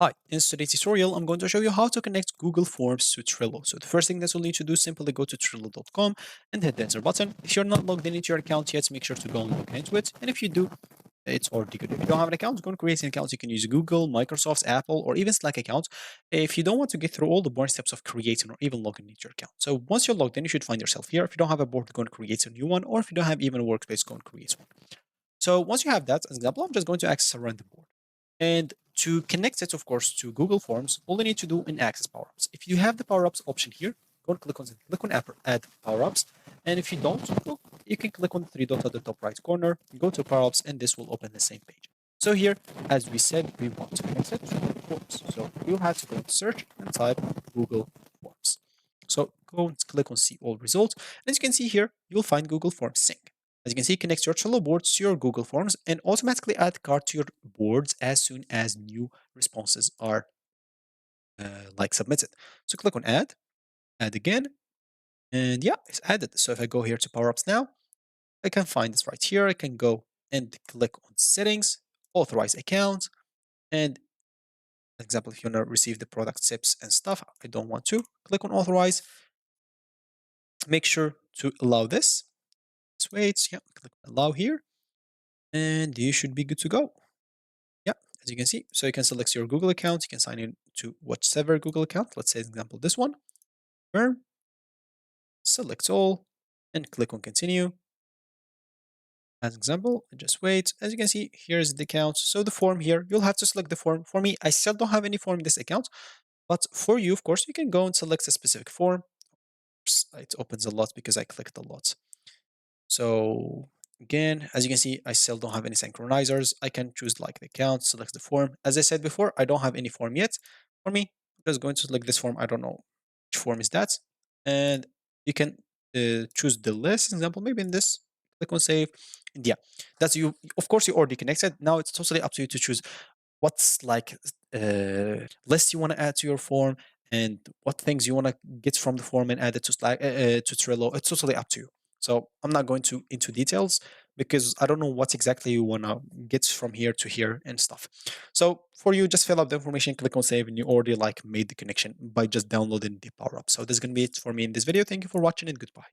Hi, in today's tutorial, I'm going to show you how to connect Google Forms to Trello. So the first thing that you'll need to do is simply go to Trello.com and hit the enter button. If you're not logged in into your account yet, make sure to go and log into it. And if you do, it's already good. If you don't have an account, go and create an account. You can use Google, Microsoft, Apple, or even Slack account if you don't want to get through all the boring steps of creating or even logging into your account. So once you're logged in, you should find yourself here. If you don't have a board, go and create a new one. Or if you don't have even a workspace, go and create one. So once you have that, as an example, I'm just going to access a random board. And to connect it, of course, to Google Forms, all you need to do in Access Power-Ups. If you have the Power-Ups option here, go and click on Add Power-Ups. And if you don't, you can click on the three dots at the top right corner, go to Power-Ups, and this will open the same page. So here, as we said, we want to connect it to Google Forms. So you'll have to go to search and type Google Forms. So go and click on See All Results. And as you can see here, you'll find Google Forms Sync. As you can see, connect your Trello boards to your Google Forms and automatically add card to your boards as soon as new responses are submitted. So click on add again, and yeah, it's added. So if I go here to Power Ups now, I can find this right here. I can go and click on Settings, Authorize Account, and for example, if you want to receive the product tips and stuff, I don't want to. Click on Authorize. Make sure to allow this. Let's wait. Yeah, click on Allow here, and you should be good to go. Yeah, as you can see, so you can select your Google account. You can sign in to whichever Google account. Let's say, for example, this one. Confirm, select all, and click on continue. As example, just wait. As you can see, here's the account. So the form here, you'll have to select the form. For me, I still don't have any form in this account, but for you, of course, you can go and select a specific form. Oops, it opens a lot because I clicked a lot. So again, as you can see, I still don't have any synchronizers. I can choose like the account, select the form. As I said before, I don't have any form yet. For me, I'm just going to select this form. I don't know which form is that. And you can choose the list example, maybe in this, click on save. And yeah, that's you. Of course, you already connected. Now it's totally up to you to choose what's list you want to add to your form and what things you want to get from the form and add it to Slack to Trello. It's totally up to you. So I'm not going to into details because I don't know what exactly you want to get from here to here and stuff. So for you, just fill out the information, click on save, and you already made the connection by just downloading the power up. So this is going to be it for me in this video. Thank you for watching and goodbye.